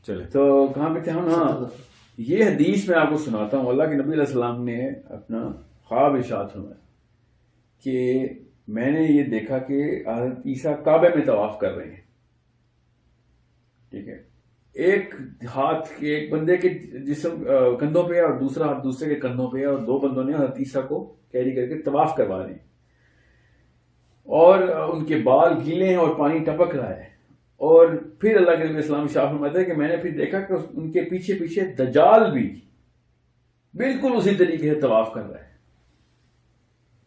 چلے تو کہاں پہ تھے ہم؟ ہاں یہ حدیث میں آپ کو سناتا ہوں. اللہ کے نبی علیہ السلام نے اپنا خواب ارشاد فرمایا کہ میں نے یہ دیکھا کہ حضرت عیسیٰ کعبے میں طواف کر رہے ہیں. ٹھیک ہے, ایک ہاتھ کے ایک بندے کے جسم کندھوں پہ اور دوسرا ہاتھ دوسرے کے کندھوں پہ, اور دو بندوں نے حضرت عیسیٰ کو کیری کر کے طواف کروا رہے ہیں, اور ان کے بال گیلے ہیں اور پانی ٹپک رہا ہے. اور پھر اللہ کے نبی اسلام شاہ فرماتے ہیں کہ میں نے پھر دیکھا کہ ان کے پیچھے پیچھے دجال بھی بالکل اسی طریقے سے طواف کر رہا ہے.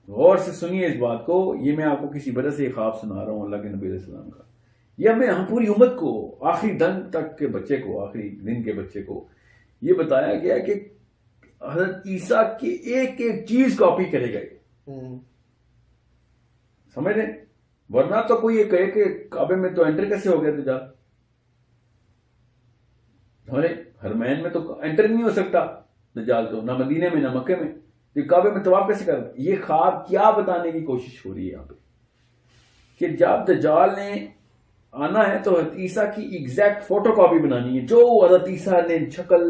غور سے سنیے اس بات کو, یہ میں آپ کو کسی وجہ سے خواب سنا رہا ہوں اللہ کے نبی علیہ السلام کا. یہ ہمیں ہم پوری امت کو, آخری دن تک کے بچے کو, آخری دن کے بچے کو یہ بتایا گیا کہ حضرت عیسیٰ کی ایک ایک چیز کاپی کرے گا. سمجھ رہے؟ ورنہ تو کوئی یہ کہے کہ کعبے میں تو انٹر کیسے ہو گیا دجال؟ ہمارے حرمین میں تو انٹر نہیں ہو سکتا دجال, تو نہ مدینے میں نہ مکے میں, تو کعبے میں طواف کیسے کر رہا؟ یہ خواب کیا بتانے کی کوشش ہو رہی ہے یہاں پہ کہ جب دجال نے آنا ہے تو حضرت عیسیٰ کی ایگزیکٹ فوٹو کاپی بنانی ہے. جو حضرت عیسیٰ نے شکل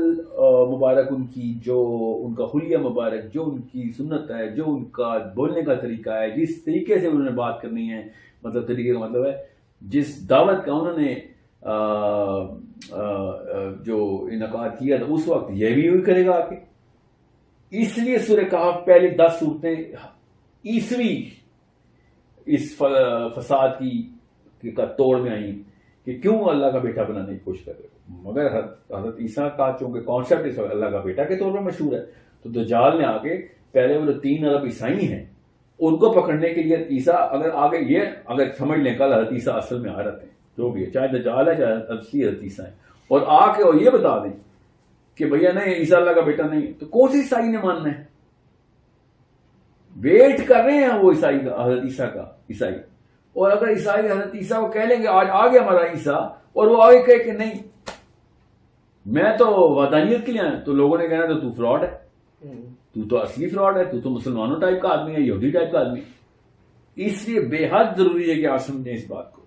مبارک ان کی, جو ان کا حلیہ مبارک, جو ان کی سنت ہے, جو ان کا بولنے کا طریقہ ہے, جس طریقے سے انہوں نے بات کرنی ہے, مطلب طریقے کا مطلب ہے جس دعوت کا انہوں نے جو انعقاد کیا تھا اس وقت, یہ بھی وہی کرے گا آگے. اس لیے سورہ کہف پہلی 10 صورتیں عیسوی اس فساد کا توڑ میں آئی کہ کیوں اللہ کا بیٹا بنانے کی کوشش کر رہے. مگر حضرت عیسیٰ کا چونکہ کانسیپٹ اس وقت اللہ کا بیٹا کے طور پر مشہور ہے, تو دجال نے آگے پہلے وہ جو 3 ارب عیسائی ہیں ان کو پکڑنے کے لیے عیسیٰ اگر آگے یہ اگر سمجھ لیں کل حضرت عیسیٰ اصل میں آ رہے ہیں, جو بھی ہے, چاہے دجال ہے چاہے اصلی حضرت عیسیٰ ہے, اور آ کے اور یہ بتا دیں کہ بھیا نہیں عیسیٰ اللہ کا بیٹا نہیں, تو کون سی عیسائی نے ماننا ہے؟ ویٹ کر رہے ہیں وہ عیسائی کا, حضرت عیسیٰ کا عیسائی. اور اگر عیسائی حضرت عیسیٰ کو کہہ لیں گے آج آ گیا ہمارا عیسیٰ, اور وہ آگے کہے کہ نہیں میں تو وحدانیت کے لیے آیا, تو لوگوں نے کہنا تو فراڈ ہے, تو اصلی فراڈ ہے, تو مسلمانوں ٹائپ کا آدمی ہے, یہودی ٹائپ کا آدمی ہے. اس لیے بے حد ضروری ہے کہ آپ سمجھیں اس بات کو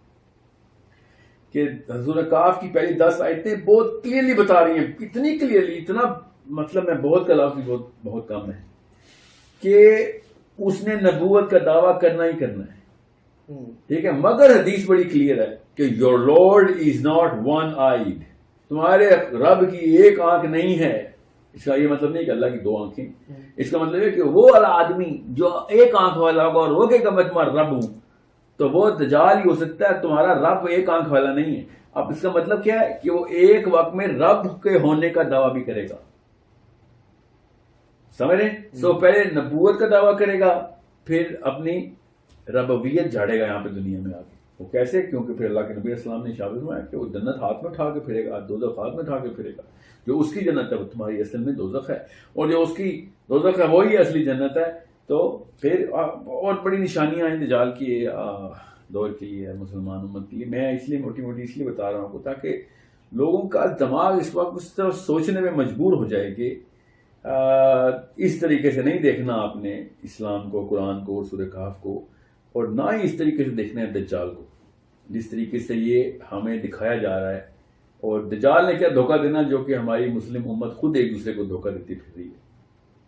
کہ سورہ کہف کی پہلی 10 آیتیں بہت کلیئرلی بتا رہی ہیں, اتنی کلیئرلی, اتنا مطلب میں بہت کا لفظ بہت کم ہے کہ اس نے نبوت کا دعویٰ کرنا ہی کرنا ہے. ٹھیک ہے, مگر حدیث بڑی کلیئر ہے کہ your lord is not one eyed, تمہارے رب کی ایک آنکھ نہیں ہے. اس کا یہ مطلب نہیں کہ اللہ کی 2 آنکھیں, اس کا مطلب ہے کہ وہ والا آدمی جو ایک آنکھ والا ہوگا اور وہ کہے گا میں تمہارا رب ہوں, تو وہ دجال ہی ہو سکتا ہے, تمہارا رب ایک آنکھ والا نہیں ہے. اب اس کا مطلب کیا ہے کہ وہ ایک وقت میں رب کے ہونے کا دعویٰ بھی کرے گا. سمجھ رہے؟ سو پہلے نبوت کا دعویٰ کرے گا, پھر اپنی ربویت جھاڑے گا یہاں پہ دنیا میں آگے. وہ کیسے؟ کیونکہ پھر اللہ کے نبی السلام نے ثابت فرمایا کہ وہ جنت ہاتھ میں اٹھا کے پھرے گا, دوزخ ہاتھ میں اٹھا کے پھرے گا. جو اس کی جنت ہے وہ تمہاری اصل میں دوزخ ہے, اور جو اس کی دوزخ ہے وہی اصلی جنت ہے. تو پھر اور بڑی نشانیاں ہیں دجال کی دور کے لیے, مسلمان امت کے لیے. میں اس لیے موٹی موٹی اس لیے بتا رہا ہوں تاکہ لوگوں کا دماغ اس وقت اس طرف سوچنے میں مجبور ہو جائے کہ اس طریقے سے نہیں دیکھنا آپ نے اسلام کو, قرآن کو, سورہ کہف کو, اور نہ ہی اس طریقے سے دیکھنا ہے دجال کو جس طریقے سے یہ ہمیں دکھایا جا رہا ہے. اور دجال نے کیا دھوکہ دینا جو کہ ہماری مسلم امت خود ایک دوسرے کو دھوکہ دیتی پھر رہی ہے.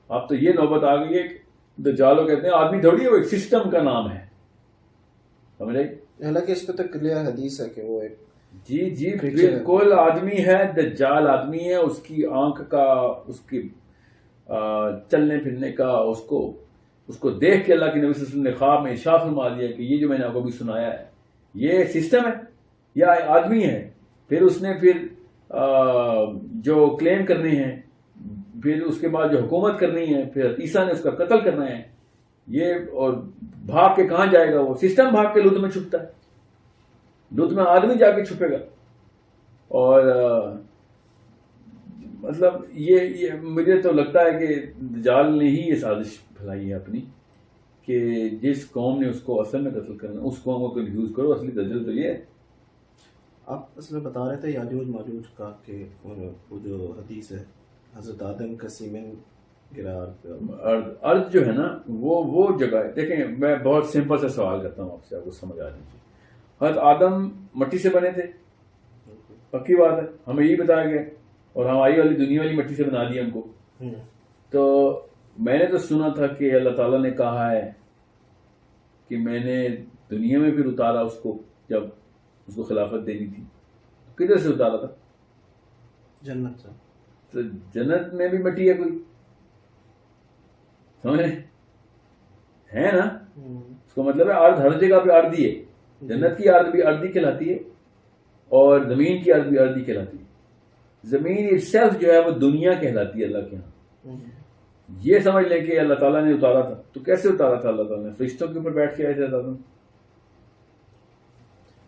اب تو یہ نوبت آ گئی ہے کہ دجالو کہتے ہیں آدمی تھوڑی ہے, وہ ایک سسٹم کا نام ہے. سمجھ رہے؟ حالانکہ اس پہ تو کلیئر حدیث ہے کہ وہ ایک جی بالکل آدمی ہے, دجال آدمی ہے. اس کی آنکھ کا, اس کی چلنے پھرنے کا, اس کو دیکھ کے اللہ کے نبی صلی اللہ علیہ وسلم نے خواب میں ارشاد فرما دیا کہ یہ جو میں نے آپ کو بھی سنایا ہے یہ سسٹم ہے یا آدمی ہے. پھر اس نے پھر جو کلیم کرنے ہیں, پھر اس کے بعد جو حکومت کرنی ہے, پھر عیسیٰ نے اس کا قتل کرنا ہے یہ, اور بھاگ کے کہاں جائے گا؟ وہ سسٹم بھاگ کے لط میں چھپتا ہے, لط میں آدمی جا کے چھپے گا. اور مطلب یہ مجھے تو لگتا ہے کہ دجال نے ہی یہ سازش پھیلائی ہے اپنی کہ جس قوم نے اس کو اصل میں قتل کرنا اس قوم کو کنفیوز کرو. اصلی دجال تو یہ ہے. آپ اصل میں بتا رہے تھے یاجوج ماجوج کا کہ وہ جو حدیث ہے حضرت آدم کا سیمن گرا ارض جو ہے نا وہ جگہ ہے. دیکھیں میں بہت سمپل سا سوال کرتا ہوں آپ سے, آپ کو سمجھ آ جائے. حضرت آدم مٹی سے بنے تھے, پکی بات ہے، ہمیں یہی بتایا گیا اور ہماری والی دنیا والی مٹی سے بنا دیا ہم کو. تو میں نے تو سنا تھا کہ اللہ تعالیٰ نے کہا ہے کہ میں نے دنیا میں پھر اتارا اس کو، جب اس کو خلافت دینی تھی. کدھر سے اتارا تھا؟ جنت سے. تو جنت میں بھی مٹی ہے کوئی، سمجھ ہے نا؟ اس کا مطلب ہے ارض ہر جگہ پہ اردی ہے. جنت کی ارض بھی اردی کہلاتی ہے اور زمین کی ارض بھی اردی کہلاتی ہے. زمین اٹ سیلف جو ہے وہ دنیا کہلاتی ہے اللہ کے یہاں. یہ سمجھ لیں کہ اللہ تعالیٰ نے اتارا تھا. تو کیسے اتارا تھا اللہ تعالیٰ نے؟ فرشتوں کے اوپر بیٹھ کے آئے تھے اللہ تعالیٰ.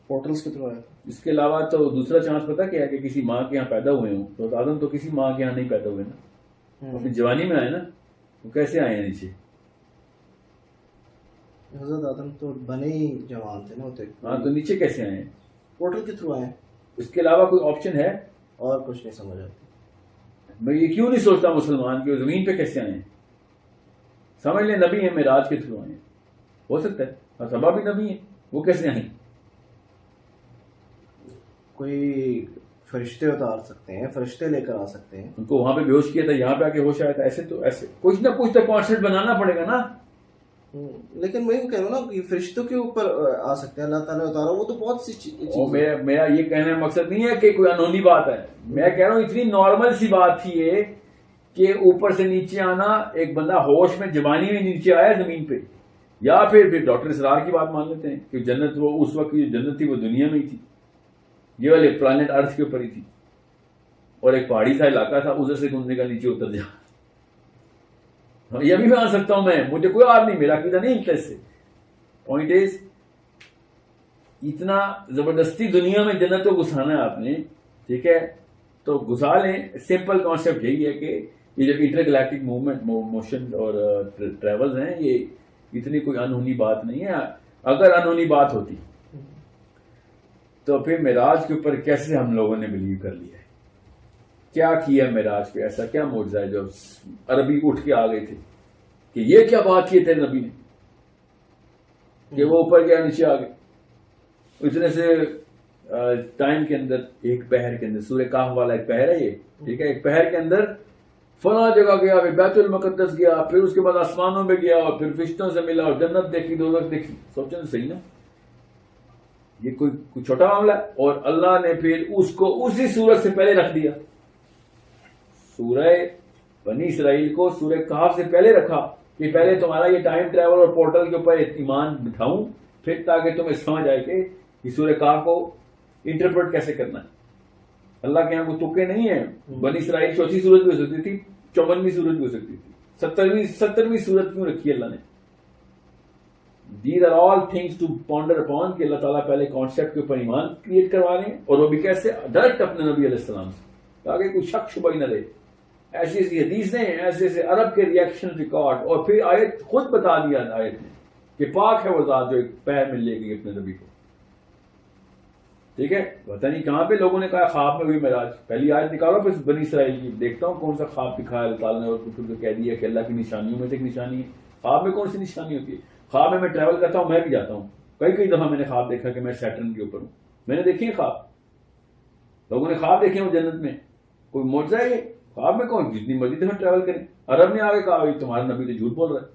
پورٹلز کے تھرو آیا تھا. اس کے علاوہ تو دوسرا چانس پتہ کیا ہے کہ کسی ماں کے یہاں پیدا ہوئے ہوں. تو آدم تو کسی ماں کے یہاں نہیں پیدا ہوئے نا، اپنی جوانی میں آئے نا. وہ کیسے آئے ہیں نیچے؟ حضرت آدم تو بنے ہی جوان تھے نا ہوتے. ہاں، تو نیچے کیسے آئے ہیں؟ پورٹل کے تھرو آئے. اس کے علاوہ کوئی آپشن ہے؟ اور کچھ نہیں سمجھ آتی. میں یہ کیوں نہیں سوچتا مسلمان کہ وہ زمین پہ کیسے آئے ہیں. سمجھ لیں نبی ہیں، معراج کے تھرو آئے ہیں. ہو سکتا ہے اور سبا بھی نبی ہیں، وہ کیسے آئیں؟ کوئی فرشتے اتار سکتے ہیں، فرشتے لے کر آ سکتے ہیں. ان کو وہاں پہ بے ہوش کیا تھا، یہاں پہ آ کے ہوش آیا تھا. ایسے تو ایسے کچھ نہ کچھ تو کانسیپٹ بنانا پڑے گا نا. لیکن میں کہہ رہا ہوں نا کہ فرشتوں کے اوپر آ سکتے ہیں، اللہ تعالیٰ اتارا. وہ تو بہت سی چیز. میرا یہ کہنے کا مقصد نہیں ہے کہ کوئی انہونی بات ہے. میں کہہ رہا ہوں اتنی نارمل سی بات تھی یہ کہ اوپر سے نیچے آنا. ایک بندہ ہوش میں جوانی میں نیچے آیا زمین پہ. یا پھر ڈاکٹر اسرار کی بات مان لیتے ہیں کہ جنت وہ اس وقت کی جنت تھی وہ دنیا میں ہی تھی، یہ والے پلانٹ ارتھ کے اوپر ہی تھی. اور ایک پہاڑی سا علاقہ تھا، ادھر سے گھومنے کا نیچے اتر جا. یہ بھی میں آ سکتا ہوں، میں مجھے کوئی آر نہیں، میرا عقیدہ نہیں انٹرسٹ سے. پوائنٹ از اتنا زبردستی دنیا میں جنت کو گھسانا ہے آپ نے، ٹھیک ہے تو گھسا لیں. سمپل کانسیپٹ یہی ہے کہ یہ جو انٹر گلیکٹک موومنٹ موشن اور ٹریولز ہیں، یہ اتنی کوئی انہونی بات نہیں ہے. اگر انہونی بات ہوتی تو پھر معراج کے اوپر کیسے ہم لوگوں نے بلیو کر لیا ہے؟ کیا کیا معراج پہ؟ ایسا کیا معجزہ ہے جو عربی اٹھ کے آ گئے تھے کہ یہ کیا بات کی تھے نبی نے کہ وہ اوپر گیا نیچے آ گئے؟ اتنے سے ٹائم کے اندر، ایک پہر کے اندر، سورہ کہف والا ایک پہر ہے یہ، ٹھیک ہے، ایک پہر کے اندر فلاں جگہ گیا، پھر بیت المقدس گیا، پھر اس کے بعد آسمانوں میں گیا، اور پھر فرشتوں سے ملا اور جنت دیکھی، دوزخ دیکھی. سوچیں تو صحیح نا، یہ کوئی چھوٹا معاملہ ہے. اور اللہ نے پھر اس کو اسی سورت سے پہلے رکھ دیا. سورہ بنی اسرائیل کو سورہ کہف سے پہلے رکھا کہ پہلے تمہارا یہ ٹائم ٹریول اور پورٹل کے اوپر ایمان بٹھاؤں، پھر تاکہ تمہیں سمجھ آئے کہ یہ سورہ کہف کو انٹرپریٹ کیسے کرنا ہے. اللہ کے یہاں کو تکے نہیں ہیں. بنی اسرائیل چوتھی سورت بھی ہو سکتی تھی، 54ویں سورت بھی ہو سکتی تھی، 70ویں سورت کیوں رکھی اللہ نے؟ These are all things to ponder upon کہ اللہ تعالیٰ پہلے کانسیپٹ کے اوپر ایمان کریٹ کروا رہے ہیں، اور وہ بھی کیسے؟ ڈائریکٹ اپنے نبی علیہ السلام سے، تاکہ کوئی شک شبہ ہی نہ رہے. ایسی ایسی حدیثیں، ایسے ایسے عرب کے ریئیکشن ریکارڈ، اور پھر آیت خود بتا دیا آیت نے کہ پاک ہے وہ ذات جو ایک پیر میں لے گئی اپنے نبی کو. ٹھیک ہے، پتہ نہیں کہاں پہ لوگوں نے کہا خواب میں ہوئی معراج. پہلی آیت نکالو پھر بنی اسرائیل کی، دیکھتا ہوں کون سا خواب دکھایا اللہ تعالیٰ نے، اور پھر کہہ دیا کہ اللہ کی نشانیوں میں سے ایک نشانی ہے. خواب میں کون سی نشانی ہوتی ہے؟ خواب میں ٹریول کرتا ہوں، میں بھی جاتا ہوں. کئی دفعہ میں نے خواب دیکھا کہ میں سیٹرن کے اوپر ہوں. میں نے دیکھی خواب، لوگوں نے خواب دیکھے ہوں جنت میں. کوئی معجزہ ہے یہ؟ خواب میں کون جتنی مرضی دفعہ ٹریول کریں. عرب نے آگے کہا تمہارا نبی تو جھوٹ بول رہا ہے.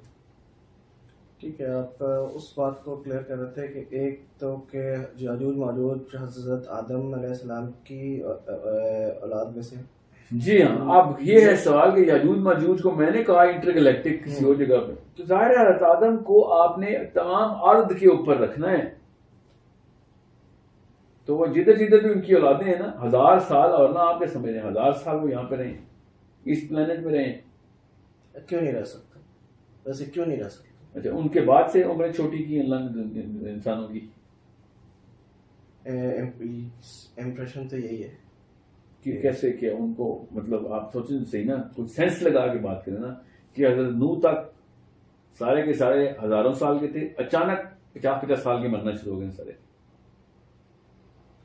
ٹھیک ہے، آپ اس بات کو کلیئر کر رہے تھے کہ ایک تو کہ یاجوج ماجوج حضرت آدم علیہ السلام کی اولاد میں سے. جی ہاں. اب یہ ہے سوال کہ یاجوج ماجوج کو میں نے کہا انٹر گلیکٹک کسی اور جگہ پہ، تو ظاہر ہے حضرت آدم کو آپ نے تمام ارض کے اوپر رکھنا ہے. تو وہ جدھر جدھر بھی ان کی اولادیں ہیں نا، 1000 سال، اور نہ آپ کے سمجھ رہے ہیں 1000 سال وہ یہاں پہ رہیں، اس پلانٹ میں رہیں. کیوں نہیں رہ سکتا؟ ویسے کیوں نہیں رہ سکتا؟ اچھا، ان کے بعد سے عمریں چھوٹی کی اللہ نے انسانوں کی. امپریشن تو یہی ہے کہ کیسے کیا ان کو، مطلب آپ سوچیں صحیح نا، کچھ سینس لگا کے بات کریں نا کہ حضرت نوح تک سارے کے سارے ہزاروں سال کے تھے، اچانک 50 سال کے مرنا شروع ہو گئے سارے.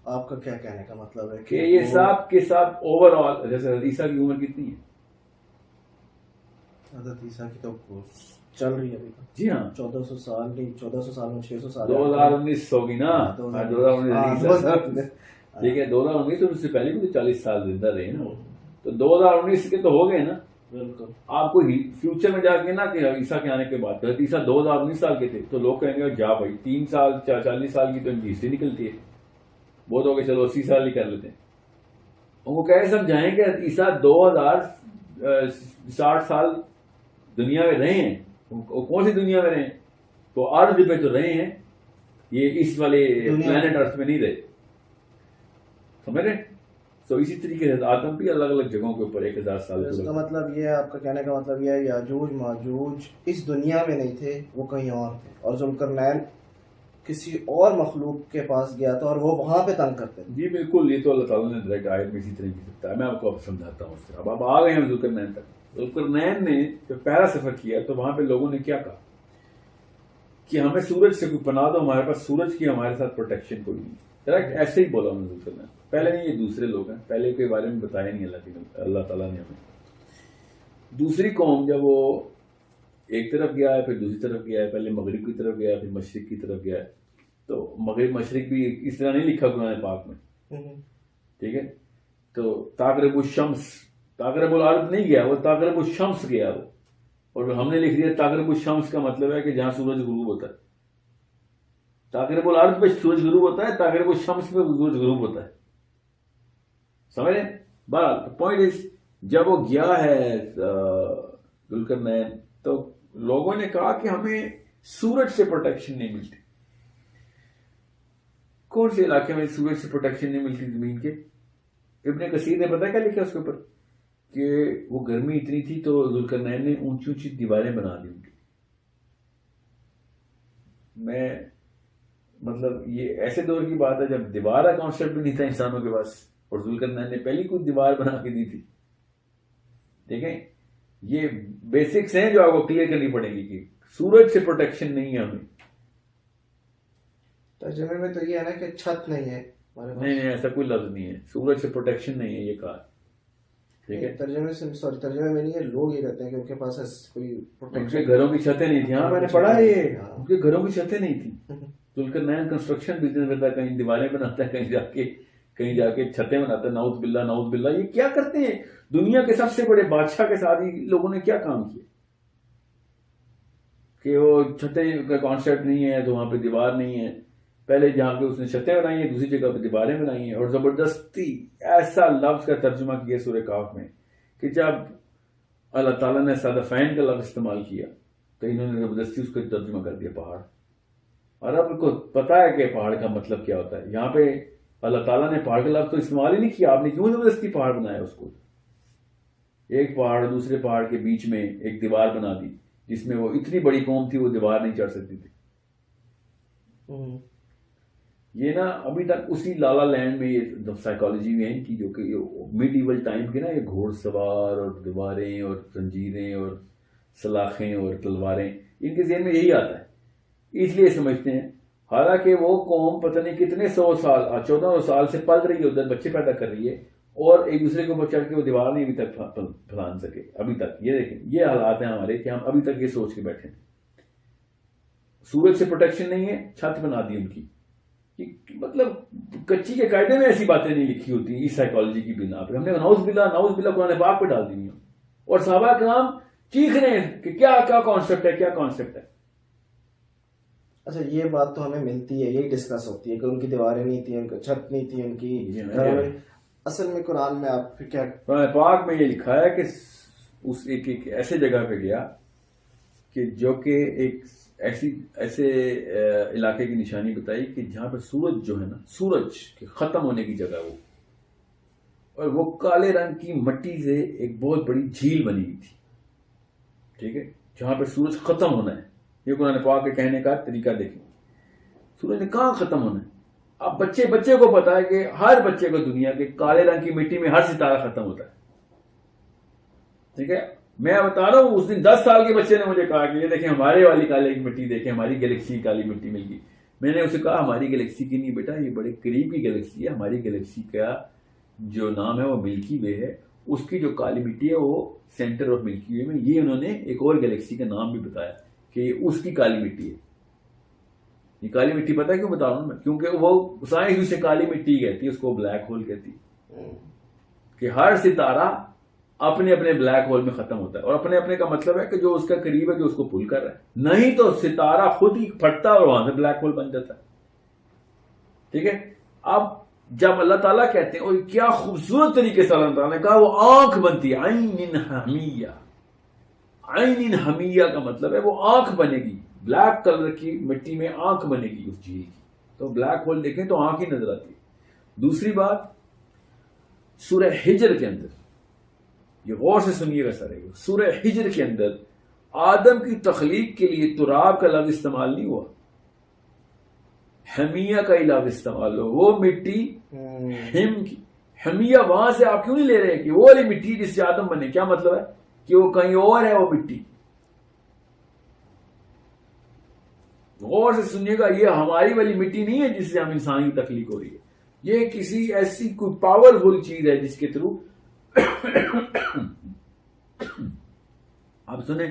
آپ کا کیا کہنے کا مطلب ہے کہ یہ سب کے سب اوور آل، جیسے حضرت عیسیٰ کی عمر کتنی ہے؟ حضرت عیسیٰ کی تو چل رہی ہے ابھی. جی ہاں، 1400 سال نہیں، 1400 سال میں 600 سال 2019 ہوگی نا. 2019 ٹھیک ہے 2019 تو اس سے پہلے بھی تو 40 سال زندہ رہے نا، تو 2019 کے تو ہو گئے نا. بالکل. آپ کو فیوچر میں جا کے نا کہ عیسیٰ کے آنے کے بعد کرتے عیسیٰ 2019 سال کے تھے تو لوگ کہیں گے جا بھائی 3 سال 40 سال کی تو ان کی ہسٹری نکلتی ہے، بہت ہو گئے چلو 80 سال ہی کر لیتے ہیں. ان کو کیسے سمجھائیں کہ عیسیٰ 2060 سال دنیا میں رہے ہیں. وہ کون سی دنیا میں رہے ہیں؟ تو ارض پہ تو رہے ہیں، یہ اس والے پلانٹ ارتھ میں نہیں رہے، سمجھ رہے؟ تو اسی طریقے سے آدم بھی الگ الگ جگہوں کے اوپر 1000 سال. اس کا مطلب یہ ہے، آپ کا کہنے کا مطلب یہ ہے یاجوج ماجوج اس دنیا میں نہیں تھے، وہ کہیں اور تھے، اور ذوالقرنین کسی اور مخلوق کے پاس گیا تھا اور وہ وہاں پہ تنگ کرتے تھے. جی بالکل، یہ تو اللہ تعالیٰ نے ڈائریکٹ آیت میں اسی طرح کی سکتا ہے. میں آپ کو اب سمجھاتا ہوں اس سے. اب آپ آ گئے ہیں ذوالقرنین تک. ذوالقرنین نے جب پہلا سفر کیا تو وہاں پہ لوگوں نے کیا کہا کہ ہمیں سورج سے کوئی پناہ دو، ہمارے پاس سورج کی ہمارے ساتھ پروٹیکشن کوئی نہیں. ڈائریکٹ ایسے ہی بولا انہوں نے ذوالقرنین. پہلے نہیں، یہ دوسرے لوگ ہیں، پہلے کے بارے میں بتایا نہیں اللہ تعالیٰ نے ہمیں. دوسری قوم جب وہ ایک طرف گیا ہے پھر دوسری طرف گیا ہے، پہلے مغرب کی طرف گیا پھر مشرق کی طرف گیا ہے، تو مغرب مشرق بھی اس طرح نہیں لکھا قرآن پاک میں، ٹھیک ہے. تو تاغرب الشمس، تاغرب الارض نہیں گیا، وہ تاغرب الشمس گیا وہ. اور ہم نے لکھ دیا تاغرب الشمس کا مطلب ہے کہ جہاں سورج غروب ہوتا ہے. تاغرب الارض پہ سورج غروب ہوتا ہے، تاغرب الشمس پہ سورج غروب ہوتا ہے. سمجھ رہے؟ بہرحال پوائنٹ از جب وہ گیا ہے ذوالقرنین تو لوگوں نے کہا کہ ہمیں سورج سے پروٹیکشن نہیں ملتی. کون سے علاقے میں سورج سے پروٹیکشن نہیں ملتی زمین کے؟ ابن کثیر نے پتا کیا لکھا اس کے اوپر کہ وہ گرمی اتنی تھی تو ذوالقرنین نے اونچی اونچی دیواریں بنا دی ان کی. میں مطلب یہ ایسے دور کی بات ہے جب دیوار کا کانسیپٹ بھی نہیں تھا انسانوں کے پاس، اور ذوالقرنین نے پہلی کچھ دیوار بنا کے دی تھی. دیکھیں یہ بیسکس ہیں جو آپ کو کلیئر کرنی پڑیں گی کہ سورج سے پروٹیکشن نہیں ہے ہمیں. ترجمے میں تو یہ ہے نا کہ چھت نہیں ہے ہمارے پاس. نہیں ایسا کوئی لفظ نہیں ہے، سورج سے پروٹیکشن نہیں ہے یہ کہا. ٹھیک ہے، ترجمے میں نہیں ہے، لوگ یہ کہتے ہیں کہ ان کے پاس کوئی ان کے گھروں کی چھتیں نہیں تھیں. ہاں میں نے پڑھا ہے یہ، ان کے گھروں کی چھتیں نہیں تھیں. ذوالقرنین کنسٹرکشن بزنس کرتا ہے، کہیں دیواریں بناتا ہے، کہیں جا کے چھتیں بناتا ہے. نعوذ باللہ نعوذ باللہ. یہ کیا کرتے ہیں؟ دنیا کے سب سے بڑے بادشاہ کے ساتھ ہی لوگوں نے کیا کام کیا کہ وہ چھتیں کا کانسیپٹ نہیں ہے تو وہاں پہ دیوار نہیں ہے. پہلے جہاں پہ اس نے چھتیں بنائی ہیں دوسری جگہ پہ دیواریں بنائی ہیں. اور زبردستی ایسا لفظ کا ترجمہ کیا سورہ کاف میں کہ جب اللہ تعالیٰ نے صادفین کا لفظ استعمال کیا تو انہوں نے زبردستی اس کا ترجمہ کر دیا پہاڑ. اور اب ان کو پتا ہے کہ پہاڑ کا مطلب کیا ہوتا ہے. یہاں پہ اللہ تعالیٰ نے پہاڑ کا لفظ تو استعمال ہی نہیں کیا، آپ نے کیوں زبردستی پہاڑ بنایا اس کو؟ ایک پہاڑ دوسرے پہاڑ کے بیچ میں ایک دیوار بنا دی جس میں وہ اتنی بڑی قوم تھی وہ دیوار نہیں چڑھ سکتی تھی. یہ نا ابھی تک اسی لالا لینڈ میں یہ سائیکالوجی میں ہے ان کی، جو کہ مڈ ایول ٹائم کے نا یہ گھوڑ سوار اور دیواریں اور زنجیریں اور سلاخیں اور تلواریں ان کے ذہن میں یہی آتا ہے، اس لیے سمجھتے ہیں. حالانکہ وہ قوم پتہ نہیں کتنے 100 سال 1400 سال سے پل رہی ہے، ادھر بچے پیدا کر رہی ہے اور ایک دوسرے کے اوپر چڑھ کے وہ دیوار نہیں ابھی تک پھلان سکے. ابھی تک یہ دیکھیں یہ حالات ہیں ہمارے کہ ہم ابھی تک یہ سوچ کے بیٹھے ہیں سورج سے پروٹیکشن نہیں ہے، چھت بنا دی ان کی. مطلب کچی کے قاعدے میں ایسی باتیں نہیں لکھی ہوتی اس سائیکالوجی کی بنا پہ. ہم نے نعوذ باللہ قرآن پاک پہ ڈال دی ہیں اور صحابہ کرام چیخ رہے ہیں کہ کیا کانسیپٹ ہے، کیا کانسیپٹ ہے. اچھا یہ بات تو ہمیں ملتی ہے، یہی ڈسکس ہوتی ہے کہ ان کی دیواریں نہیں تھیں، ان کی چھت نہیں تھی ان کی. اصل میں قرآن میں آپ کیا قرآن پاک میں یہ لکھا ہے کہ اس ایک ایسے جگہ پہ گیا کہ جو کہ ایک ایسے علاقے کی نشانی بتائی کہ جہاں پہ سورج جو ہے نا، سورج کے ختم ہونے کی جگہ وہ، اور وہ کالے رنگ کی مٹی سے ایک بہت بڑی جھیل بنی ہوئی تھی. ٹھیک ہے، جہاں پہ سورج ختم ہونا ہے. یہ قرآن پاک کے کہنے کا طریقہ دیکھیں، سورج نے کہاں ختم ہونا ہے. اب بچے کو پتا ہے کہ ہر بچے کو دنیا کے کالے رنگ کی مٹی میں ہر ستارہ ختم ہوتا ہے. ٹھیک ہے، میں بتا رہا ہوں اس دن 10 سال کے بچے نے مجھے کہا کہ یہ دیکھیں ہمارے والی کالے کی مٹی دیکھیں، ہماری گلیکسی کالی مٹی مل گئی. میں نے اسے کہا ہماری گلیکسی کی نہیں بیٹا، یہ بڑے قریب کی گلیکسی ہے. ہماری گلیکسی کا جو نام ہے وہ ملکی وے ہے، اس کی جو کالی مٹی ہے وہ سینٹر آف ملکی وے میں. یہ انہوں نے ایک اور گلیکسی کا نام بھی بتایا کہ اس کی کالی مٹی ہے. یہ کالی مٹی پتہ ہے کیوں بتا رہا ہوں میں؟ کیونکہ وہ سائنس اسے کالی مٹی کہتی ہے، اس کو بلیک ہول کہتی ہے، کہ ہر ستارہ اپنے اپنے بلیک ہول میں ختم ہوتا ہے، اور اپنے اپنے کا مطلب ہے کہ جو اس کا قریب ہے، جو اس کو پل کر رہا ہے، نہیں تو ستارہ خود ہی پھٹتا ہے اور وہاں سے بلیک ہول بن جاتا ہے. ٹھیک ہے. اب جب اللہ تعالیٰ کہتے ہیں، اور کیا خوبصورت طریقے سے اللہ تعالیٰ نے کہا، وہ آنکھ بنتی ہے، عین حمیہ. عین حمیہ کا مطلب ہے وہ آنکھ بنے گی، بلیک کلر کی مٹی میں آنکھ بنے گی اس چیز کی. تو بلیک ہول دیکھیں تو آنکھ ہی نظر آتی ہے. دوسری بات، سورہ ہجر کے اندر، یہ غور سے سنیے گا سارے، سورہ ہجر کے اندر آدم کی تخلیق کے لیے تراب کا لفظ استعمال نہیں ہوا، حمیہ کا ہی لفظ استعمال ہو. وہ مٹی ہم کی حمیہ، وہاں سے آپ کیوں نہیں لے رہے کہ وہ والی مٹی جس سے آدم بنے؟ کیا مطلب ہے کہ وہ کہیں اور ہے وہ مٹی. غور سے سنیے گا، یہ ہماری والی مٹی نہیں ہے جس سے ہم انسان کی تخلیق ہو رہی ہے، یہ کسی ایسی کوئی پاورفل چیز ہے جس کے تھرو آپ سنیں.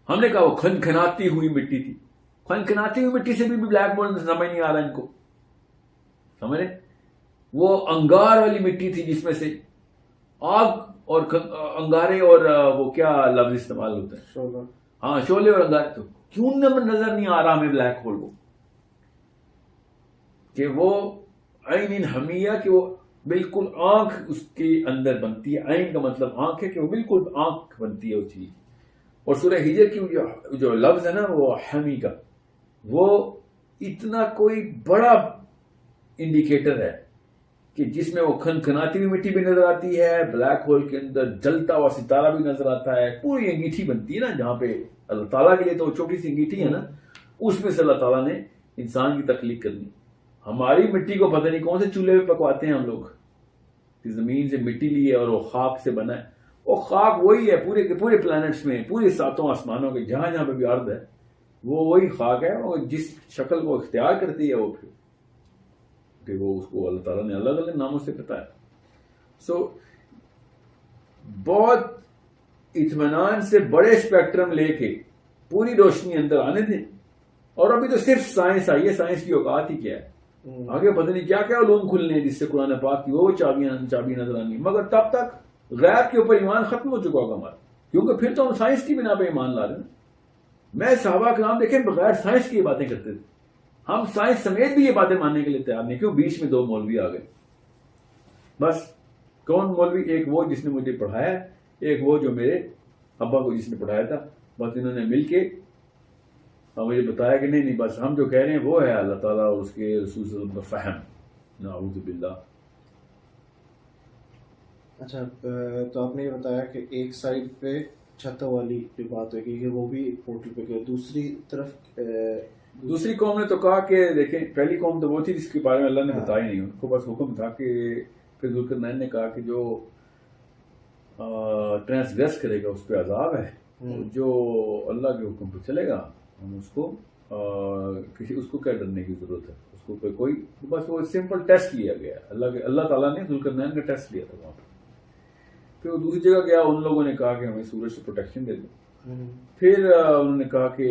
ہم نے کہا وہ کھنکھناتی ہوئی مٹی تھی. کھنکھناتی ہوئی مٹی سے بھی بلیک بورڈ سمجھ نہیں آ رہا ان کو، سمجھ رہے؟ وہ انگار والی مٹی تھی جس میں سے آگ اور انگارے اور وہ کیا لفظ استعمال ہوتا ہے، ہاں شعلے اور انگارے. تو کیوں نظر نہیں آ رہا ہمیں بلیک ہول؟ وہ کہ وہ عین حمیہ، کہ وہ بالکل آنکھ اس کے اندر بنتی ہے. عین کا مطلب آنکھ ہے، کہ وہ بالکل آنکھ بنتی ہے اس چیز. اور سورہ ہجر کی جو لفظ ہے نا وہ حمی کا، وہ اتنا کوئی بڑا انڈیکیٹر ہے کہ جس میں وہ کھنکھناتی ہوئی مٹی بھی نظر آتی ہے، بلیک ہول کے اندر جلتا ہوا ستارہ بھی نظر آتا ہے. پوری انگیٹھی بنتی ہے نا، جہاں پہ اللہ تعالیٰ کے لیے تو چھوٹی سی انگیٹھی ہے نا، اس میں سے اللہ تعالیٰ نے انسان کی تخلیق کرنی. ہماری مٹی کو پتہ نہیں کون سے چولہے پہ پکواتے ہیں ہم لوگ، کہ زمین سے مٹی لی ہے اور وہ خاک سے بنا ہے. وہ خاک وہی ہے پورے کے پورے پلانٹس میں، پورے ساتوں آسمانوں کے جہاں جہاں پہ بھی ارض ہے، وہ وہی خاک ہے. اور جس شکل کو اختیار کرتی ہے وہ پھر کہ وہ اس کو اللہ تعالیٰ نے الگ الگ ناموں سے بتایا. سو بہت اطمینان سے بڑے اسپیکٹرم لے کے پوری روشنی اندر آنے دیں. اور ابھی تو صرف سائنس آئی ہے، سائنس کی اوقات ہی کیا ہے، آگے پتہ نہیں کیا کیا علوم کھلنے ہیں جس سے قرآن پاک کی وہ چابی نظر آنی. مگر تب تک غیب کے اوپر ایمان ختم ہو چکا ہوگا ہمارا، کیونکہ پھر تو ہم سائنس کی بنا پہ ایمان لا رہے ہیں. میں صحابہ کرام دیکھیں بغیر سائنس کی یہ باتیں کرتے تھے، ہم سائنس سمیت بھی یہ باتیں ماننے کے لیے تیار نہیں. کیوں؟ بیچ میں دو مولوی آ گئے بس. کون مولوی؟ ایک وہ جس نے مجھے پڑھایا، ایک وہ جو میرے ابا کو جس نے پڑھایا تھا. بس انہوں نے مل کے مجھے بتایا کہ نہیں بس ہم جو کہہ رہے ہیں وہ ہے اللہ تعالیٰ اور اس کے رسول صلی اللہ علیہ وسلم کا فہم. نعوذ باللہ. اچھا، تو آپ نے یہ بتایا کہ ایک سائڈ پہ چھتوں والی جو بات ہوگی کہ وہ بھی پورٹل پہ گئے، دوسری طرف دوسری قوم نے تو کہا کہ دیکھیں، پہلی قوم تو وہ تھی جس کے بارے میں اللہ نے بتایا نہیں، ان کو بس حکم تھا کہ پھر ذوالقرنین نے کہا کہ جو ٹرانسگریس کرے گا اس پہ عذاب ہے، جو اللہ کے حکم پہ چلے گا ہم اس کو اس کو کیا ڈرنے کی ضرورت ہے، اس کو کوئی بس وہ سمپل ٹیسٹ لیا گیا. اللہ تعالیٰ نے ذوالقرنین کا ٹیسٹ لیا تھا وہاں پہ. پھر وہ دوسری جگہ گیا، ان لوگوں نے کہا کہ ہمیں سورج سے پروٹیکشن دے دو. پھر انہوں نے کہا کہ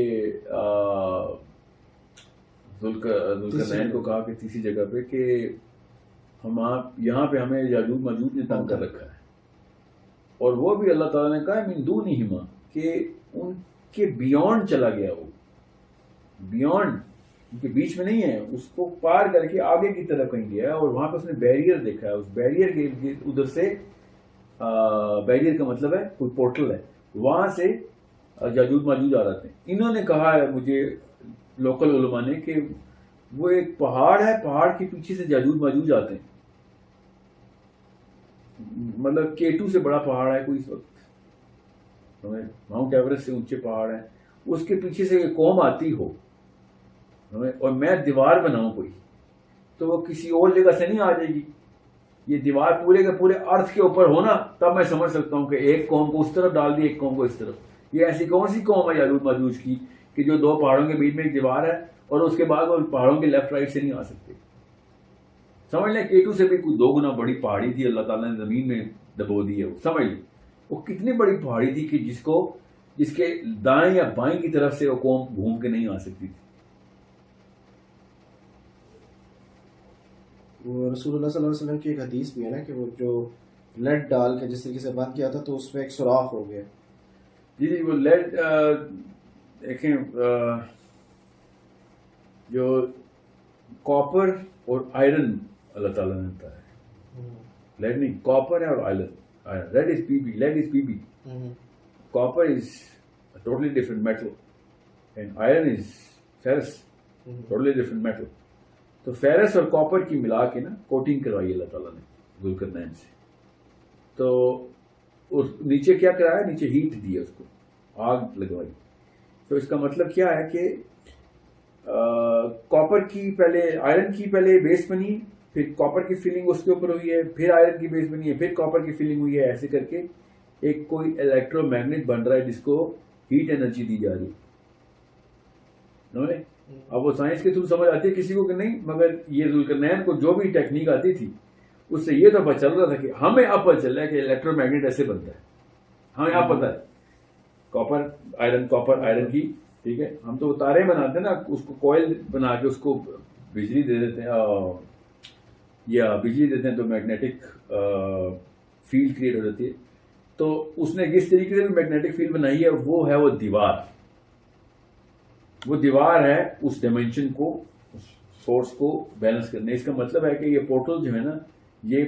ذوالقرنین کو کہا کہ تیسری جگہ پہ کہ ہم یہاں پہ ہمیں یاجوج ماجوج نے تنگ کر رکھا ہے. اور وہ بھی اللہ تعالیٰ نے کہا من دونہما، کہ ان کے بیونڈ چلا گیا، وہ بیونڈ ان کے بیچ میں نہیں ہے، اس کو پار کر کے آگے کی طرف کہیں گیا. اور وہاں پہ اس نے بیریئر دیکھا ہے، اس بیریئر کے ادھر سے بیریئر کا مطلب ہے کوئی پورٹل ہے، وہاں سے یاجوج ماجوج آ رہے تھے. انہوں نے کہا ہے مجھے لوکل علماء نے کہ وہ ایک پہاڑ ہے، پہاڑ کے پیچھے سے یاجوج ماجوج آتے ہیں. مطلب K2 سے بڑا پہاڑ ہے کوئی اس وقت، ماؤنٹ ایوریسٹ سے اونچے پہاڑ ہیں، اس کے پیچھے سے ایک قوم آتی ہو اور میں دیوار بناؤں کوئی، تو وہ کسی اور جگہ سے نہیں آ جائے گی. یہ دیوار پورے کے پورے ارتھ کے اوپر ہونا تب میں سمجھ سکتا ہوں کہ ایک قوم کو اس طرف ڈال دی، ایک قوم کو اس طرف. یہ ایسی کون سی قوم ہے یاجوج ماجوج کی کہ جو دو پہاڑوں کے بیچ میں ایک دیوار ہے اور اس کے بعد وہ پہاڑوں کے لیفٹ رائٹ سے نہیں آ سکتے. سمجھ لیں K2 سے بھی کوئی 2 گنا بڑی پہاڑی تھی، اللہ تعالیٰ نے زمین میں دبو دی ہے. وہ سمجھ لیں وہ کتنی بڑی پہاڑی تھی کہ جس کے دائیں یا بائیں کی طرف سے وہ قوم گھوم کے نہیں آ سکتی تھی. وہ رسول اللہ صلی اللہ علیہ وسلم کی ایک حدیث بھی ہے نا کہ وہ جو لیڈ ڈال کے جس طریقے سے بند کیا تھا تو اس میں ایک سوراخ ہو گیا. جی وہ لیڈ دیکھیں جو کاپر اور آئرن اللہ تعالیٰ نے دیتا ہے. لیڈ نہیں, کاپر ہے اور iron. Lead is P be, lead is P be. Copper is totally different metal and iron is فیرس, totally different metal. تو فیرس اور کاپر کی ملا کے نا کوٹنگ کروائی اللہ تعالیٰ نے ذوالقرنین سے. تو اس نیچے کیا کرایا, نیچے ہیٹ دی ہے, اس کو آگ لگوائی. تو اس کا مطلب کیا ہے کہ کاپر کی پہلے, آئرن کی پہلے بیس بنی, پھر کاپر کی فیلنگ اس کے اوپر ہوئی ہے, پھر آئرن کی بیس بنی ہے, پھر کاپر کی فیلنگ ہوئی ہے. ایسے کر کے ایک کوئی الیکٹرو میگنیٹ بن رہا ہے جس کو ہیٹ انرجی دی جا رہی. اب وہ سائنس کے تھرو سمجھ آتی ہے کسی کو کہ نہیں, مگر یہ ذوالقرنین کو جو بھی ٹیکنیک آتی تھی اس سے یہ تو پتہ چل رہا تھا کہ ہمیں اب پتہ چل رہا ہے کہ الیکٹرو میگنیٹ ایسے بنتا ہے. ہمیں اب پتہ ہے کاپر آئرن کی, ٹھیک ہے. ہم تو تارے بناتے ہیں نا, اس کو کوئل بنا کے اس کو بجلی دے دیتے ہیں یا بجلی دیتے ہیں تو میگنیٹک فیلڈ کریٹ ہو جاتی ہے. تو اس نے جس طریقے سے میگنیٹک فیلڈ بنائی ہے وہ ہے وہ دیوار. وہ دیوار ہے اس ڈائمینشن کو, سورس کو بیلنس کرنے. اس کا مطلب ہے کہ یہ پورٹل جو ہے نا یہ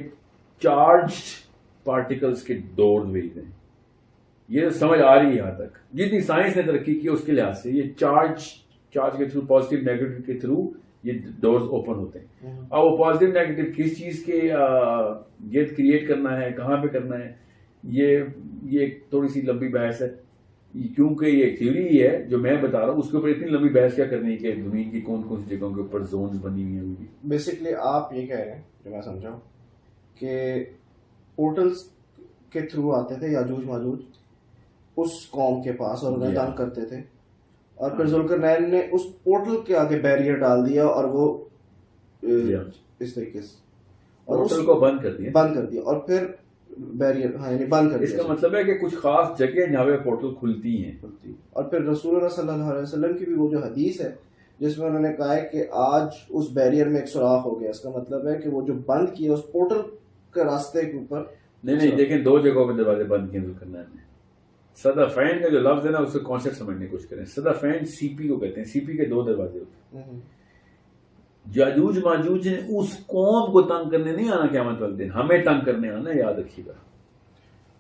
چارجڈ پارٹیکلز کے ڈورز بھیجتے ہیں. یہ سمجھ آ رہی ہے یہاں تک جتنی سائنس نے ترقی کی اس کے لحاظ سے. یہ چارج کے تھرو, پازیٹیو نیگیٹو کے تھرو یہ ڈورز اوپن ہوتے ہیں. اب وہ پازیٹیو نیگیٹو کس چیز کے گرد کریٹ کرنا ہے, کہاں پہ کرنا ہے, یہ تھوڑی سی لمبی بحث ہے. کیونکہ یہ ایک تھیوری ہی ہے جو میں بتا رہا ہوں, اس کے اوپر اتنی لمبی بحث کیا کرنی ہے کہ زمین کی کون کون سی جگہوں کے اوپر زونز بنی ہوئی ہیں. بیسکلی آپ یہ کہہ رہے ہیں جو میں سمجھا کہ پورٹلز کے تھرو آتے تھے یاجوج ماجوج اس قوم کے پاس اور انہیں تنگ کرتے تھے, اور پھر ذوالقرنین نے اس پورٹل کے آگے بیریئر ڈال دیا اور وہ اس طریقے سے پورٹل کو بند کر دیا اور پھر بیریئر یعنی بند کر دیا. اس کا مطلب ہے کہ کچھ خاص جگہ جہاں پہ پورٹل کھلتی ہیں. اور پھر رسول اللہ صلی اللہ علیہ وسلم کی بھی وہ جو حدیث ہے جس میں انہوں نے کہا ہے کہ آج اس بیریئر میں ایک سوراخ ہو گیا. اس کا مطلب ہے کہ وہ جو بند کیا اس پورٹل کے راستے کے اوپر. نہیں دیکھیں, دو جگہوں پہ دروازے بند کیے ذوالقرنین نے. صدفین کا جو لفظ ہے نا اس کو کانسیپٹ سمجھنے کی کوشش کریں. صدفین سی پی کو کہتے ہیں. سی پی کے دو دروازے ہوتے ہیں. یاجوج ماجوج نے اس قوم کو تنگ کرنے نہیں آنا قیامت والے دن, ہمیں تنگ کرنے آنا, یاد رکھیے گا.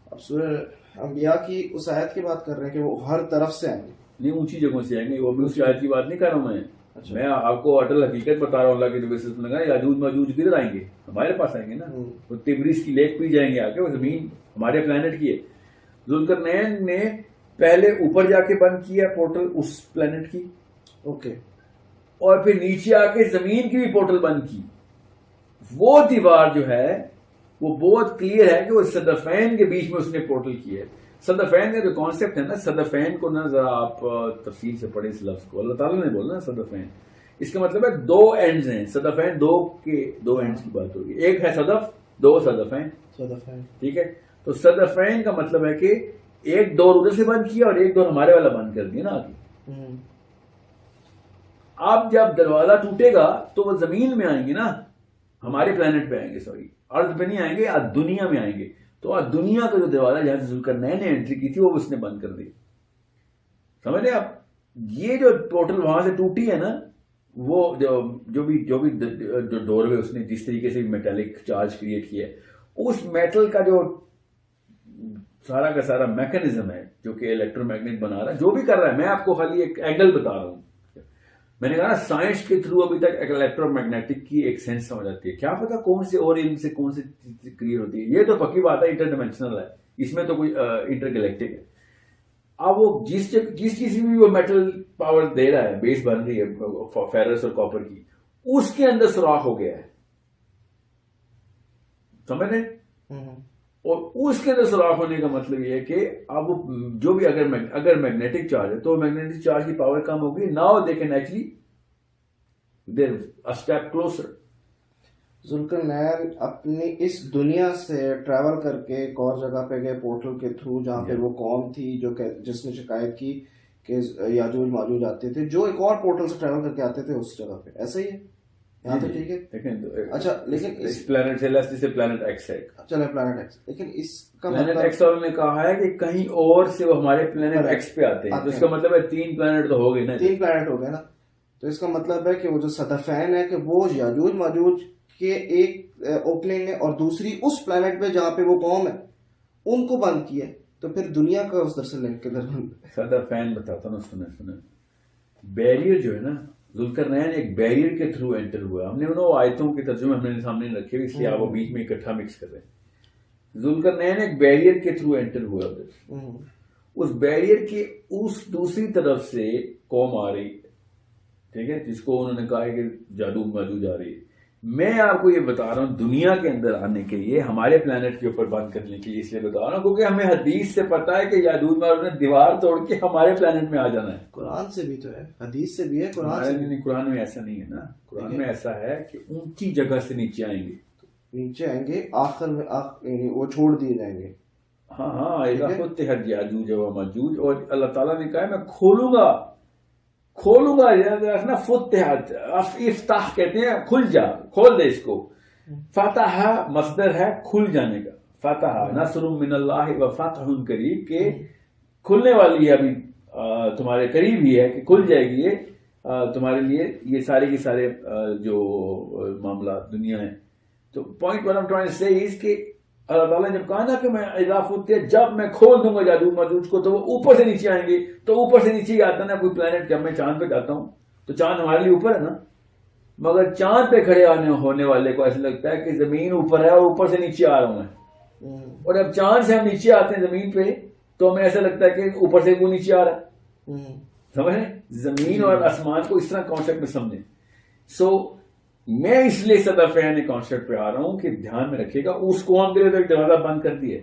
اب سورہ انبیاء کی اس آیت کی بات کر رہے ہیں کہ وہ ہر طرف سے آئیں گے. نہیں, اونچی جگہوں سے آئیں گے. وہ بھی اس آیت کی بات نہیں کر رہا ہوں میں آپ کو اٹل حقیقت بتا رہا ہوں اللہ کے بیسس میں لگا. یاجوج ماجوج کدھر آئیں گے, ہمارے پاس آئیں گے نا. وہ تبریز کی لیک پہ جائیں گے آ کے, وہ زمین ہمارے پلانٹ کی ہے. ذوالقرنین نے پہلے اوپر جا کے بند کیا پورٹل اس پلانٹ کی, اوکے, اور پھر نیچے آ کے زمین کی بھی پورٹل بند کی. وہ دیوار جو ہے وہ بہت کلیئر ہے کہ وہ صدفین کے بیچ میں اس نے پورٹل کی ہے. صدفین کا جو کانسیپٹ ہے نا, صدفین کو نا ذرا آپ تفصیل سے پڑھیں اس لفظ کو. اللہ تعالیٰ نے بولا نا صدفین, اس کا مطلب ہے دو اینڈز ہیں. صدفین دو اینڈز کی بات ہوگی. ایک ہے صدف, دو صدفین. ٹھیک ہے, تو صدفین کا مطلب ہے کہ ایک ڈور ادھر سے بند کیا اور ایک ڈور ہمارے والا بند کر دیا نا آگے. اب جب دروازہ ٹوٹے گا تو وہ زمین میں آئیں گے نا, ہمارے پلانٹ پہ آئیں گے, سوری ارض پہ نہیں آئیں گے, آج دنیا میں آئیں گے. تو آج دنیا کا جو دروازہ جہاں سے ذوالقرنین نے انٹری کی تھی وہ اس نے بند کر دی. سمجھ رہے آپ, یہ جو پورٹل وہاں سے ٹوٹی ہے نا, وہ جو بھی ڈور وے اس نے جس طریقے سے میٹالک چارج کریٹ کیا ہے, اس میٹل کا جو سارا کا سارا میکانزم ہے جو کہ الیکٹرو میگنیٹ بنا رہا ہے, جو بھی کر رہا ہے, میں آپ کو خالی ایک اینگل بتا رہا ہوں. میں نے کہا نا سائنس کے تھرو ابھی تک الیکٹرو میگنیٹک کی ایک سینس سمجھ آتی ہے. کیا پتا کون سے اور علم سے کون سی چیز کریٹ ہوتی ہے. یہ تو پکی بات ہے انٹر ڈائمینشنل ہے, اس میں تو کوئی انٹر گلیکٹک ہے. اب وہ جس چیز میں بھی وہ میٹل پاور دے رہا ہے, بیس بن رہی ہے فیرس اور کاپر کی, اس کے اندر سوراخ ہو گیا ہے. سمجھ رہے, اور اس کے اندر سوراخ ہونے کا مطلب یہ ہے کہ اب جو بھی اگر میگنیٹک چارج ہے تو میگنیٹک چارج کی پاور کم ہوگی. Now they can actually there a step closer. Zulqarnain اپنی اس دنیا سے ٹریول کر کے ایک اور جگہ پہ گئے پورٹل کے تھرو, جہاں پہ وہ قوم تھی جس نے شکایت کی کہ یاجوج ماجوج آتے تھے, جو ایک اور پورٹل سے ٹریول کر کے آتے تھے اس جگہ پہ. ایسا ہی ہے یہاں تو ٹھیک ہے. دیکھیں اچھا لیکن اس پلانٹ سے لیس جسے پلانٹ ایکس ہے. چلے پلانٹ ایکس, لیکن اس کا پلانٹ مطلب ایکس والوں نے کہا ہے کہ کہیں اور سے وہ ہمارے پلانٹ ایکس پہ آتے ہیں, تو اس کا مطلب ہے 3 پلانٹ تو ہو گئے نا. 3 پلانٹ ہو گئے نا, تو اس کا مطلب ہے کہ وہ جو صدفین ہے کہ وہ یاجوج ماجوج کے ایک اوپننگ ہے, اور دوسری اس پلانٹ پہ جہاں پہ وہ قوم ہے ان کو بند کیا ہے. تو پھر دنیا کا اس در سے لنک کدھر بند ہے؟ صدفین بتاتا ہوں, سنیں. بیریئر جو ہے نا, ذوالقرنین ایک بیریئر کے تھرو انٹر ہوا. ہم نے انہوں آیتوں کے ترجمے ہم نے سامنے رکھے ہوئے, اس لیے آپ وہ بیچ میں اکٹھا مکس کر رہے ہیں. ذوالقرنین ایک بیریئر کے تھرو انٹر ہوا ادھر. اس بیریئر کی اس دوسری طرف سے قوم آ رہی ہے, ٹھیک ہے, جس کو انہوں نے کہا ہے کہ جادو ماجوج آ رہی ہے. میں آپ کو یہ بتا رہا ہوں دنیا کے اندر آنے کے لیے, ہمارے پلانٹ کے اوپر بند کرنے کے لیے اس لیے بتا رہا ہوں کیونکہ ہمیں حدیث سے پتا ہے کہ یاجوج ماجوج نے دیوار توڑ کے ہمارے پلانٹ میں آ جانا ہے. قرآن سے بھی تو ہے, حدیث سے بھی ہے, قرآن سے بھی. قرآن میں ایسا نہیں ہے نا. قرآن میں ایسا ہے کہ اونچی جگہ سے نیچے آئیں گے, نیچے آئیں گے آخر میں, وہ چھوڑ دیے جائیں گے. ہاں اذا فتحت یاجوج و ماجوج, اور اللہ تعالیٰ نے کہا ہے میں کھولوں گا نا. فتحت افتح کہتے ہیں کھل جا, کھول دے اس کو. فتح مصدر ہے کھل جانے کا. فتح نصر من اللہ و فتح قریب, کہ کھلنے والی ہے, ابھی تمہارے قریب ہی ہے کہ کھل جائے گی یہ تمہارے لیے یہ سارے کے سارے جو معاملات دنیا ہیں. تو پوائنٹ ون ٹرائنگ سے اس کہ اللہ تعالیٰ نے جب کہا نا کہ میں اضافت جب میں کھول دوں گا یاجوج ماجوج کو, تو وہ اوپر سے نیچے آئیں گے. تو اوپر سے نیچے ہی آتا نا کوئی پلانٹ. جب میں چاند پہ جاتا ہوں تو چاند ہمارے لیے اوپر ہے نا, مگر چاند پہ کھڑے ہونے والے کو ایسا لگتا ہے کہ زمین اوپر ہے اور اوپر سے نیچے آ رہا ہوں میں. اور جب چاند سے ہم نیچے آتے ہیں زمین پہ تو ہمیں ایسا لگتا ہے کہ اوپر سے کوئی نیچے آ رہا ہے. سمجھیں, زمین اور آسمان کو اس طرح کانسیپٹ میں سمجھیں. سو میں اس لیے صدفین کانسیپٹ پہ آ رہا ہوں کہ دھیان میں رکھیے گا, اس قوم کے لیے تو ایک دروازہ بند کر دیا,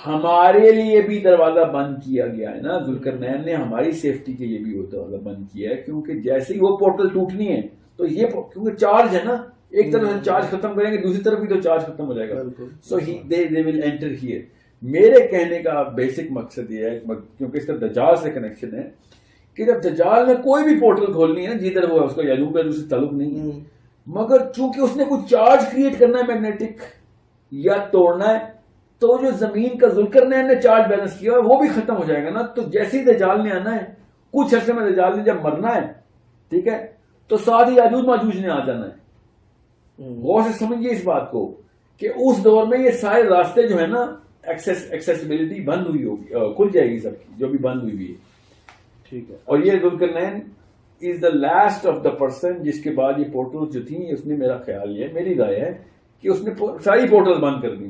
ہمارے لیے بھی دروازہ بند کیا گیا ہے نا. ذوالقرنین نے ہماری سیفٹی کے لیے بھی وہ دروازہ بند کیا ہے, کیونکہ جیسے ہی وہ پورٹل ٹوٹنی ہے تو یہ کیونکہ چارج ہے نا, ایک طرف سے چارج ختم کریں گے دوسری طرف بھی تو چارج ختم ہو جائے گا. سو دے ول انٹر ہیئر. میرے کہنے کا بیسک مقصد یہ ہے, کیونکہ اس کا دجال سے کنیکشن ہے, کہ جب دجال نے کوئی بھی پورٹل کھولنی ہے جدھر وہ اس کا یاجوج کا دوسری تعلق نہیں ہے, مگر چونکہ اس نے کوئی چارج کریٹ کرنا ہے میگنیٹک یا توڑنا ہے, تو جو زمین کا ذوالقرنین نے چارج بیلنس کیا ہے وہ بھی ختم ہو جائے گا نا. تو جیسے ہی دجال نے آنا ہے, کچھ عرصے میں دجال نے جب مرنا ہے, ٹھیک ہے, تو ساتھ ہی یاجوج ماجوج نے آ جانا ہے. غور سے سمجھیے اس بات کو کہ اس دور میں یہ سارے راستے جو ہے نا ایکسیسیبلٹی بند ہوئی ہوگی, کھل جائے گی سب کی جو بھی بند ہوئی ہوئی ہے. ٹھیک ہے, اور یہ Zulqarnain is the last of the person جس کے بعد یہ پورٹل جو تھیں, اس نے میرا خیال یہ میری رائے ہے کہ اس نے ساری پورٹل بند کر دی.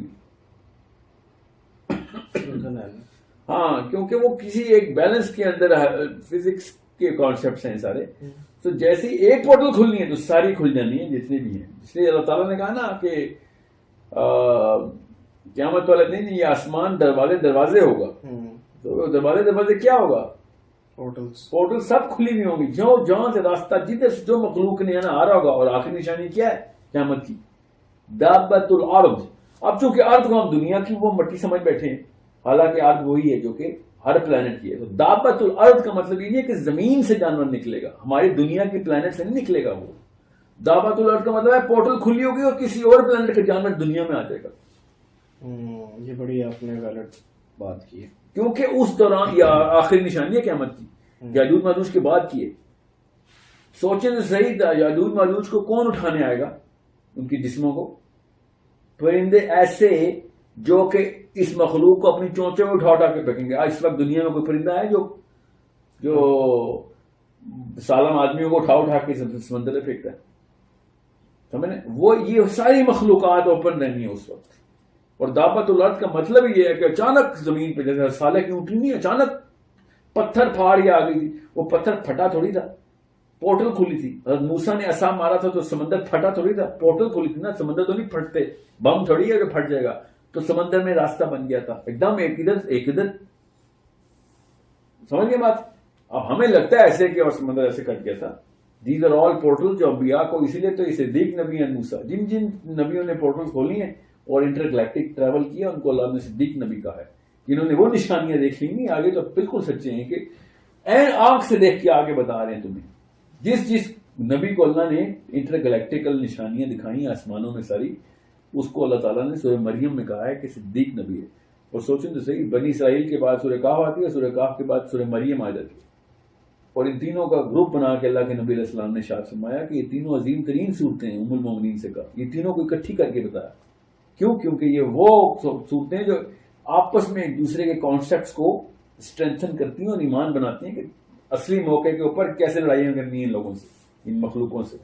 ہاں, کیونکہ وہ کسی ایک بیلنس کے اندر فزکس کے کانسیپٹس ہیں سارے. تو جیسے ایک پورٹل کھلنی ہے تو ساری کھل جانی ہے جتنی بھی ہیں. اس لیے اللہ تعالیٰ نے کہا نا کہ قیامت والے دن یہ آسمان دروازے ہوگا. تو دروازے کیا ہوگا؟ پورٹل سب کھلی ہوئی ہوں گی, جہاں سے راستہ جدھر سے جو مخلوق نے آ رہا ہوگا. اور آخری نشانی کیا ہے قیامت کی؟ دابت الارض. اب چونکہ ارض کو ہم دنیا کی وہ مٹی سمجھ بیٹھے ہیں, حالانکہ ارض وہی ہے جو کہ ہر پلانٹ کی ہے. تو دابت الارض کا مطلب یہ نہیں ہے کہ زمین سے جانور نکلے گا, ہماری دنیا کی پلانٹ سے نہیں نکلے گا. وہ دابت الارض کا مطلب ہے پورٹل کھلی ہوگی اور کسی اور پلانٹ کا جانور دنیا میں آ جائے گا. یہ بڑی آپ نے غلط بات کی ہے, کیونکہ اس دوران یا آخری نشانی ہے قیامت کی, یاجوج ماجوج کے بعد کی ہے. سوچیں تو صحیح تھا, یاجوج ماجوج کو کون اٹھانے آئے گا؟ ان کی جسموں کو پرندے ایسے جو کہ اس مخلوق کو اپنی چونچے میں اٹھا کے پھینکیں گے. اس وقت دنیا میں کوئی پرندہ ہے جو سالم آدمیوں کو اٹھا کے سمندر میں پھینکتا ہے؟ سمجھیں, وہ یہ ساری مخلوقات اوپن رہنی ہے اس وقت. اور دابت الارض کا مطلب یہ ہے کہ اچانک زمین پہ جیسے سالہ کی اونٹی نہیں, اچانک پتھر پھاڑ کے آ گئی تھی. وہ پتھر پھٹا تھوڑی تھا, پورٹل کھلی تھی. حضرت موسیٰ نے عصا مارا تھا تو سمندر پھٹا تھوڑی تھا, پورٹل کھلی تھی نا. سمندر تو نہیں پھٹتے, بم تھوڑی ہے کہ پھٹ جائے گا. تو سمندر میں راستہ بن گیا تھا ایک دم, ایک ادھر. سمجھ گئے بات؟ اب ہمیں لگتا ہے ایسے کہ اور سمندر ایسے کٹ گیا تھا. دیز آر آل پورٹل جو انبیاء کو, اسی لیے تو یہ صدیق نبی ہیں موسیٰ, جن نبیوں نے پورٹل کھولی ہیں اور انٹر گلیکٹک ٹریول کیا, ان کو اللہ نے صدیق نبی کہا ہے. جنہوں نے وہ نشانیاں دیکھ لی نہیں آگے, تو بالکل سچے ہیں کہ این آنکھ سے دیکھ کے آگے بتا رہے ہیں تمہیں. جس نبی کو اللہ نے انٹر گلیکٹیکل نشانیاں دکھائی آسمانوں میں ساری، اس کو اللہ تعالیٰ نے سورہ مریم میں کہا ہے کہ صدیق نبی ہے. اور سوچیں تو صحیح، بنی اسرائیل کے بعد سورہ کہف آتی ہے، سورہ کہف کے بعد سورہ مریم آ جاتی ہے، اور ان تینوں کا گروپ بنا کے اللہ کے نبی علیہ السلام نے ارشاد فرمایا کہ یہ تینوں عظیم ترین صورتیں ہیں. ام المومنین سے کہا یہ تینوں کو اکٹھی کر کے بتایا. کیوں؟ کیونکہ یہ وہ صورتیں جو آپس میں ایک دوسرے کے کانسیپٹس کو اسٹرینتھن کرتی ہیں اور ایمان بناتی ہیں کہ اصلی موقع کے اوپر کیسے لڑائیاں کرنی ہیں ان لوگوں سے، ان مخلوقوں سے.